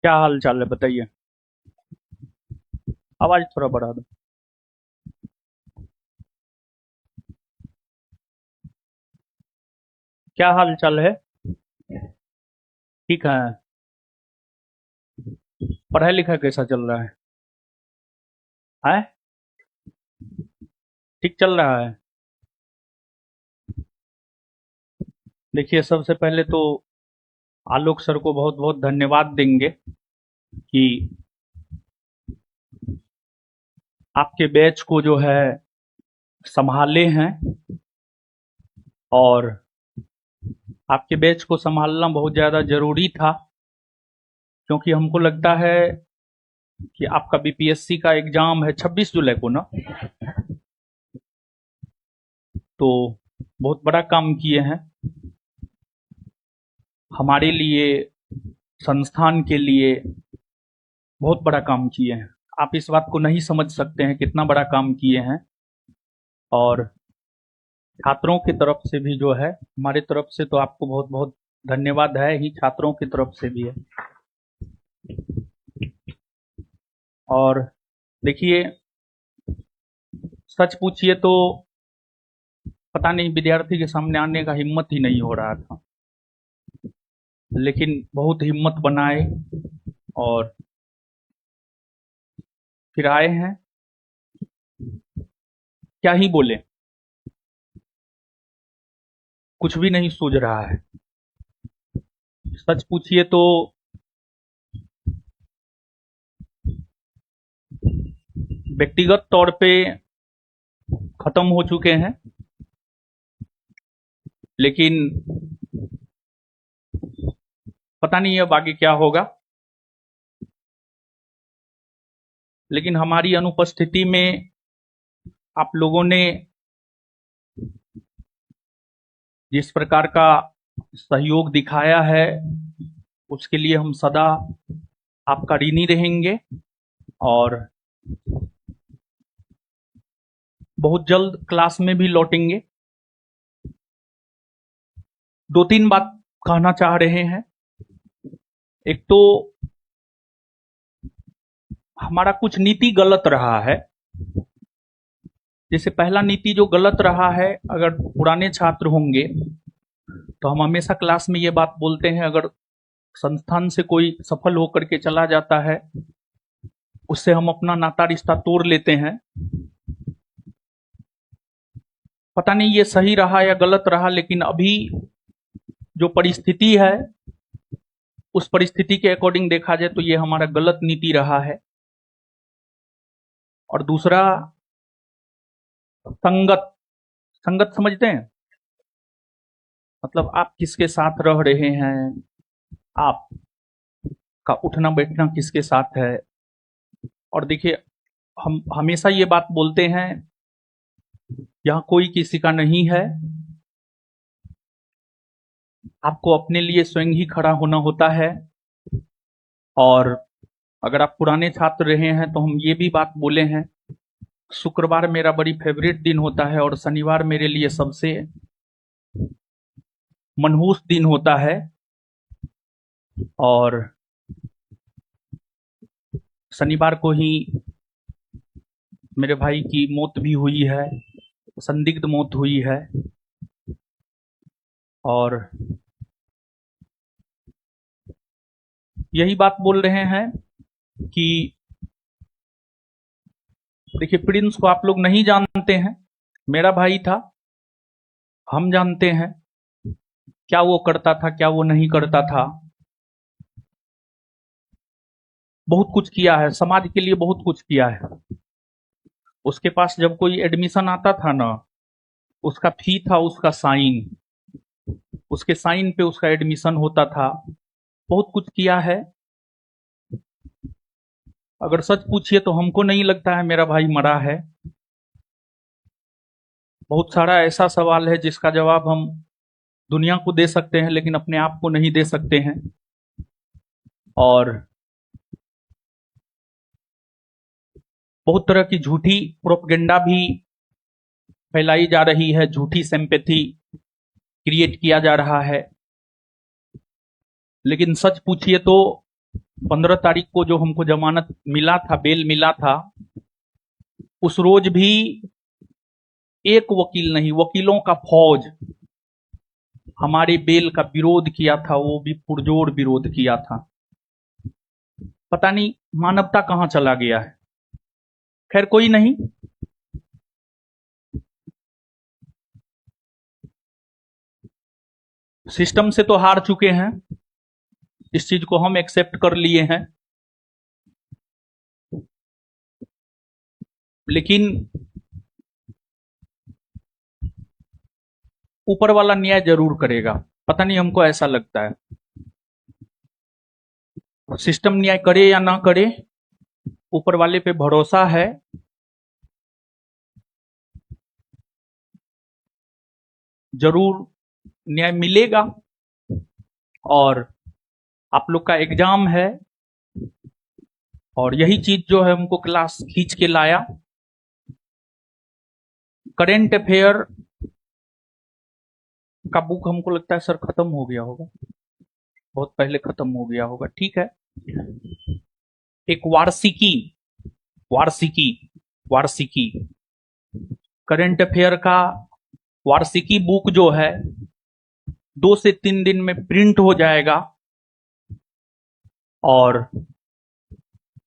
क्या हाल चाल है बताइए। आवाज थोड़ा बढ़ा दो। क्या हाल चाल है। ठीक है। पढ़ाई लिखाई कैसा चल रहा है। ठीक चल रहा है। देखिए, सबसे पहले तो आलोक सर को बहुत बहुत धन्यवाद देंगे कि आपके बैच को जो है संभाले हैं। और आपके बैच को संभालना बहुत ज़्यादा ज़रूरी था, क्योंकि हमको लगता है कि आपका बीपीएससी का एग्ज़ाम है 26 जुलाई को ना। तो बहुत बड़ा काम किए हैं हमारे लिए, संस्थान के लिए। बहुत बड़ा काम किए हैं। आप इस बात को नहीं समझ सकते हैं कितना बड़ा काम किए हैं। और छात्रों की तरफ से भी जो है, हमारी तरफ से तो आपको बहुत बहुत धन्यवाद है ही, छात्रों की तरफ से भी है। और देखिए, सच पूछिए तो पता नहीं विद्यार्थी के सामने आने का हिम्मत ही नहीं हो रहा था, लेकिन बहुत हिम्मत बनाए और फिर आए हैं। क्या ही बोले, कुछ भी नहीं सूझ रहा है। सच पूछिए तो व्यक्तिगत तौर पे खत्म हो चुके हैं, लेकिन पता नहीं अब आगे क्या होगा। लेकिन हमारी अनुपस्थिति में आप लोगों ने जिस प्रकार का सहयोग दिखाया है, उसके लिए हम सदा आपका ऋणी रहेंगे। और बहुत जल्द क्लास में भी लौटेंगे। दो तीन बात कहना चाह रहे हैं। एक तो हमारा कुछ नीति गलत रहा है। जैसे पहला नीति जो गलत रहा है, अगर पुराने छात्र होंगे तो हम हमेशा क्लास में ये बात बोलते हैं, अगर संस्थान से कोई सफल होकर के चला जाता है, उससे हम अपना नाता रिश्ता तोड़ लेते हैं। पता नहीं ये सही रहा या गलत रहा, लेकिन अभी जो परिस्थिति है, उस परिस्थिति के अकॉर्डिंग देखा जाए तो ये हमारा गलत नीति रहा है। और दूसरा, संगत। संगत समझते हैं? मतलब आप किसके साथ रह रहे हैं, आपका उठना बैठना किसके साथ है। और देखिए, हम हमेशा ये बात बोलते हैं, यहाँ कोई किसी का नहीं है। आपको अपने लिए स्वयं ही खड़ा होना होता है। और अगर आप पुराने छात्र रहे हैं तो हम ये भी बात बोले हैं, शुक्रवार मेरा बड़ी फेवरेट दिन होता है और शनिवार मेरे लिए सबसे मनहूस दिन होता है। और शनिवार को ही मेरे भाई की मौत भी हुई है, संदिग्ध मौत हुई है। और यही बात बोल रहे हैं कि देखिए, प्रिंस को आप लोग नहीं जानते हैं, मेरा भाई था। हम जानते हैं क्या वो करता था, क्या वो नहीं करता था। बहुत कुछ किया है, समाज के लिए बहुत कुछ किया है। उसके पास जब कोई एडमिशन आता था ना, उसका फी था उसका साइन, उसके साइन पे उसका एडमिशन होता था। बहुत कुछ किया है। अगर सच पूछिए तो हमको नहीं लगता है मेरा भाई मरा है। बहुत सारा ऐसा सवाल है जिसका जवाब हम दुनिया को दे सकते हैं, लेकिन अपने आप को नहीं दे सकते हैं। और बहुत तरह की झूठी प्रोपगेंडा भी फैलाई जा रही है, झूठी सिंपैथी क्रिएट किया जा रहा है। लेकिन सच पूछिए तो 15 तारीख को जो हमको जमानत मिला था, बेल मिला था, उस रोज भी एक वकील नहीं, वकीलों का फौज हमारे बेल का विरोध किया था, वो भी पुरजोर विरोध किया था। पता नहीं मानवता कहां चला गया है। खैर कोई नहीं, सिस्टम से तो हार चुके हैं, इस चीज को हम एक्सेप्ट कर लिए हैं, लेकिन ऊपर वाला न्याय जरूर करेगा, पता नहीं, हमको ऐसा लगता है। सिस्टम न्याय करे या ना करे, ऊपर वाले पे भरोसा है। जरूर न्याय मिलेगा। और आप लोग का एग्जाम है, और यही चीज जो है हमको क्लास खींच के लाया। करेंट अफेयर का बुक हमको लगता है सर खत्म हो गया होगा, बहुत पहले खत्म हो गया होगा, ठीक है। एक वार्षिकी वार्षिकी वार्षिकी करंट अफेयर का वार्षिकी बुक जो है 2 से 3 दिन में प्रिंट हो जाएगा, और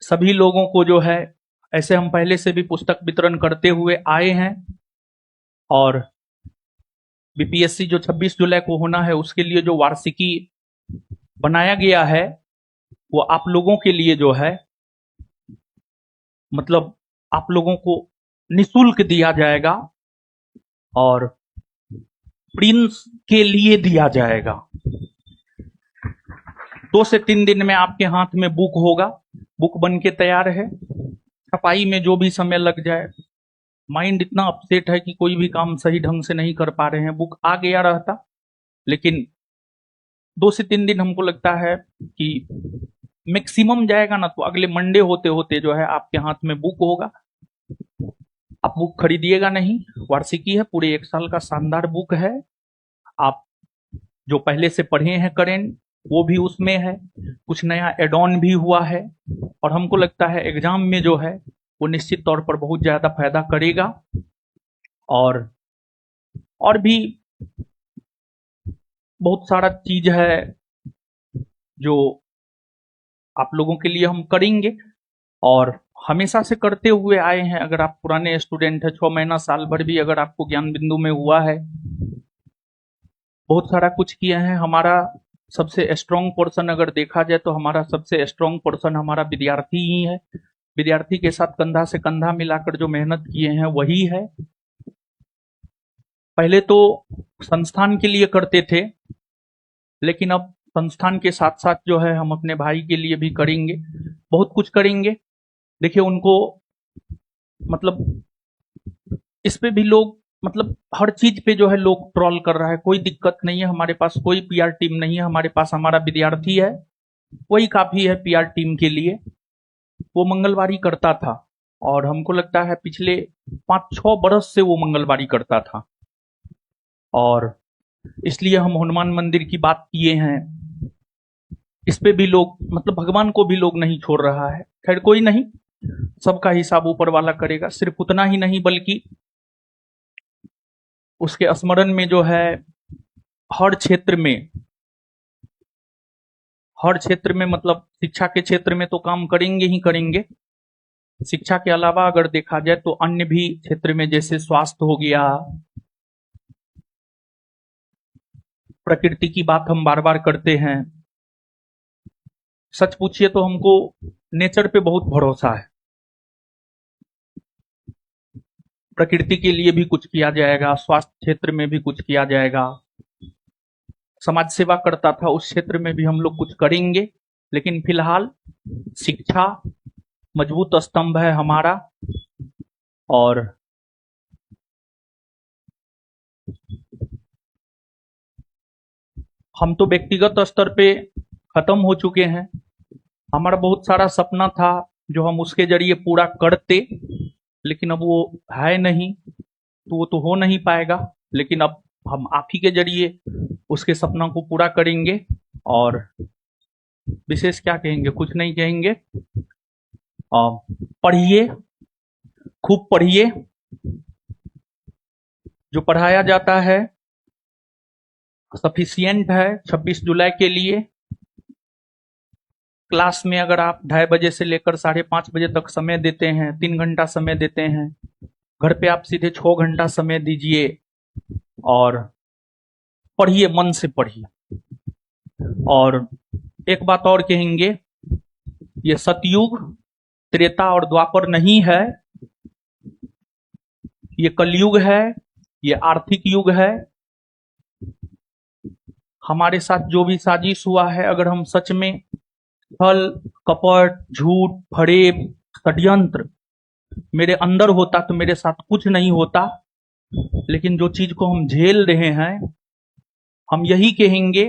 सभी लोगों को जो है, ऐसे हम पहले से भी पुस्तक वितरण करते हुए आए हैं, और बीपीएससी जो 26 जुलाई को होना है उसके लिए जो वार्षिकी बनाया गया है, वो आप लोगों के लिए जो है, मतलब आप लोगों को निशुल्क दिया जाएगा, और प्रिंस के लिए दिया जाएगा। 2 से 3 दिन में आपके हाथ में बुक होगा, बुक बन के तैयार है। छपाई में जो भी समय लग जाए, माइंड इतना अपसेट है कि कोई भी काम सही ढंग से नहीं कर पा रहे हैं। बुक आ गया रहता, लेकिन 2 से 3 दिन हमको लगता है कि मैक्सिमम जाएगा ना, तो अगले मंडे होते होते जो है आपके हाथ में बुक होगा। आप बुक खरीदिएगा नहीं, वार्षिकी है, पूरे 1 साल का शानदार बुक है। आप जो पहले से पढ़े हैं करेंट, वो भी उसमें है, कुछ नया एड ऑन भी हुआ है, और हमको लगता है एग्जाम में जो है वो निश्चित तौर पर बहुत ज्यादा फायदा करेगा। और भी बहुत सारा चीज है जो आप लोगों के लिए हम करेंगे, और हमेशा से करते हुए आए हैं। अगर आप पुराने स्टूडेंट हैं, 6 महीना साल भर भी अगर आपको ज्ञान बिंदु में हुआ है, बहुत सारा कुछ किए हैं। हमारा सबसे स्ट्रॉन्ग पोर्शन अगर देखा जाए तो हमारा सबसे स्ट्रॉन्ग पोर्शन हमारा विद्यार्थी ही है। विद्यार्थी के साथ कंधा से कंधा मिलाकर जो मेहनत किए हैं वही है। पहले तो संस्थान के लिए करते थे, लेकिन अब संस्थान के साथ साथ जो है हम अपने भाई के लिए भी करेंगे, बहुत कुछ करेंगे। देखिए उनको, मतलब इस पे भी लोग, मतलब हर चीज पे जो है लोग ट्रोल कर रहा है, कोई दिक्कत नहीं है। हमारे पास कोई पीआर टीम नहीं है, हमारे पास हमारा विद्यार्थी है, वही काफी है पीआर टीम के लिए। वो मंगलवारी करता था, और हमको लगता है पिछले 5-6 बरस से वो मंगलवारी करता था, और इसलिए हम हनुमान मंदिर की बात किए हैं। इस पे भी लोग, मतलब भगवान को भी लोग नहीं छोड़ रहा है। खैर कोई नहीं, सबका हिसाब ऊपर वाला करेगा। सिर्फ उतना ही नहीं, बल्कि उसके स्मरण में जो है हर क्षेत्र में, मतलब शिक्षा के क्षेत्र में तो काम करेंगे ही करेंगे। शिक्षा के अलावा अगर देखा जाए तो अन्य भी क्षेत्र में, जैसे स्वास्थ्य हो गया, प्रकृति की बात हम बार बार करते हैं। सच पूछिए तो हमको नेचर पे बहुत भरोसा है। प्रकृति के लिए भी कुछ किया जाएगा, स्वास्थ्य क्षेत्र में भी कुछ किया जाएगा। समाज सेवा करता था, उस क्षेत्र में भी हम लोग कुछ करेंगे, लेकिन फिलहाल शिक्षा मजबूत स्तंभ है हमारा। और हम तो व्यक्तिगत स्तर पे खत्म हो चुके हैं। हमारा बहुत सारा सपना था जो हम उसके जरिए पूरा करते, लेकिन अब वो है नहीं, तो वो तो हो नहीं पाएगा। लेकिन अब हम आप ही के जरिए उसके सपना को पूरा करेंगे। और विशेष क्या कहेंगे, कुछ नहीं कहेंगे। पढ़िए, खूब पढ़िए। जो पढ़ाया जाता है सफिशियंट है 26 जुलाई के लिए। क्लास में अगर आप 2:30 से लेकर 5:30 तक समय देते हैं, 3 घंटा समय देते हैं, घर पे आप सीधे 6 घंटा समय दीजिए और पढ़िए, मन से पढ़िए। और एक बात और कहेंगे, ये सतयुग, त्रेता और द्वापर नहीं है, ये कलयुग है, ये आर्थिक युग है। हमारे साथ जो भी साजिश हुआ है, अगर हम सच में छल, कपट, झूठ, फरेब, षड्यंत्र मेरे अंदर होता तो मेरे साथ कुछ नहीं होता। लेकिन जो चीज को हम झेल रहे हैं, हम यही कहेंगे,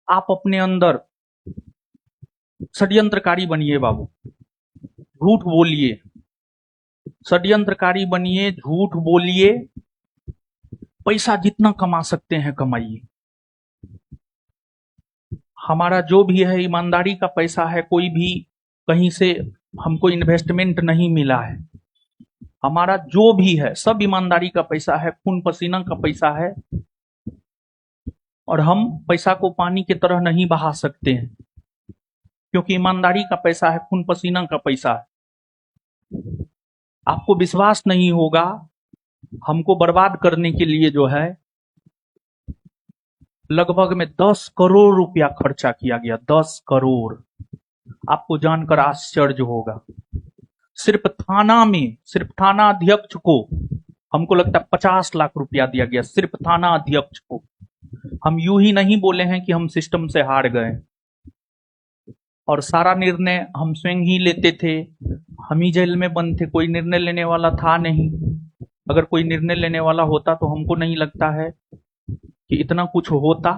आप अपने अंदर षड्यंत्रकारी बनिए बाबू, झूठ बोलिए, षड्यंत्रकारी बनिए, झूठ बोलिए, पैसा जितना कमा सकते हैं कमाइए। हमारा जो भी है ईमानदारी का पैसा है, कोई भी कहीं से हमको इन्वेस्टमेंट नहीं मिला है। हमारा जो भी है सब ईमानदारी का पैसा है, खून पसीना का पैसा है। और हम पैसा को पानी की तरह नहीं बहा सकते हैं, क्योंकि ईमानदारी का पैसा है, खून पसीना का पैसा है। आपको विश्वास नहीं होगा, हमको बर्बाद करने के लिए जो है लगभग में 10 करोड़ रुपया खर्चा किया गया। 10 करोड़, आपको जानकर आश्चर्य होगा। सिर्फ थाना में, सिर्फ थाना अध्यक्ष को हमको लगता है 50 लाख रुपया दिया गया, सिर्फ थाना अध्यक्ष को। हम यूं ही नहीं बोले हैं कि हम सिस्टम से हार गए, और सारा निर्णय हम स्वयं ही लेते थे। हम ही जेल में बंद थे, कोई निर्णय लेने वाला था नहीं। अगर कोई निर्णय लेने वाला होता तो हमको नहीं लगता है कि इतना कुछ होता।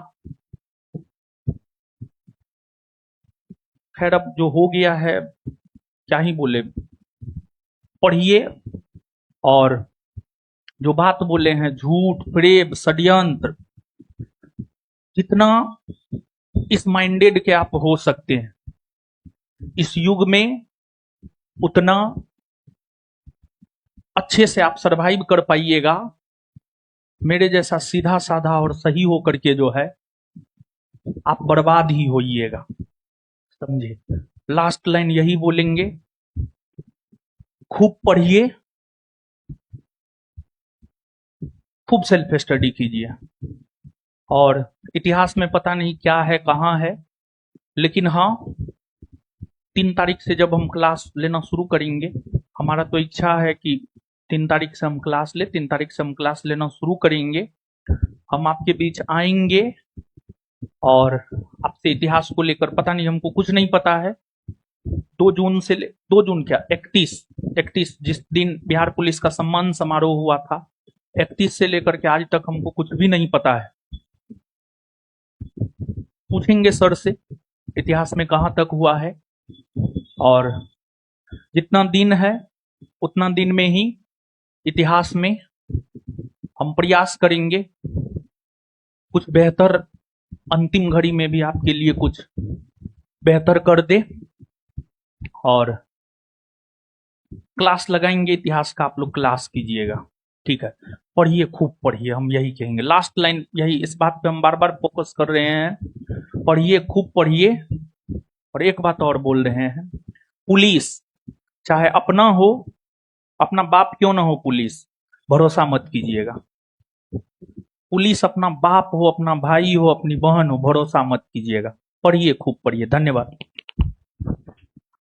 खैर, अब जो हो गया है क्या ही बोले। पढ़िए, और जो बात बोले हैं झूठ, प्रेम, षड्यंत्र, जितना इस माइंडेड के आप हो सकते हैं इस युग में, उतना अच्छे से आप सरवाइव कर पाइएगा। मेरे जैसा सीधा साधा और सही होकर के जो है आप बर्बाद ही होइएगा, समझे। लास्ट लाइन यही बोलेंगे, खूब पढ़िए, खूब सेल्फ स्टडी कीजिए। और इतिहास में पता नहीं क्या है, कहाँ है, लेकिन हाँ, 3 तारीख से जब हम क्लास लेना शुरू करेंगे, हमारा तो इच्छा है कि 3 तारीख से हम क्लास ले, 3 तारीख से हम क्लास लेना शुरू करेंगे। हम आपके बीच आएंगे और आपसे इतिहास को लेकर, पता नहीं, हमको कुछ नहीं पता है। 2 जून क्या, 31 जिस दिन बिहार पुलिस का सम्मान समारोह हुआ था, 31 से लेकर के आज तक हमको कुछ भी नहीं पता है। पूछेंगे सर से इतिहास में कहां तक हुआ है, और जितना दिन है उतना दिन में ही इतिहास में हम प्रयास करेंगे कुछ बेहतर, अंतिम घड़ी में भी आपके लिए कुछ बेहतर कर दे। और क्लास लगाएंगे इतिहास का, आप लोग क्लास कीजिएगा, ठीक है। पढ़िए, खूब पढ़िए, हम यही कहेंगे। लास्ट लाइन यही, इस बात पे हम बार बार फोकस कर रहे हैं, पढ़िए, खूब पढ़िए। और एक बात और बोल रहे हैं, पुलिस चाहे अपना हो, अपना बाप क्यों ना हो, पुलिस भरोसा मत कीजिएगा। पुलिस अपना बाप हो, अपना भाई हो, अपनी बहन हो, भरोसा मत कीजिएगा। पढ़िए, खूब पढ़िए। धन्यवाद।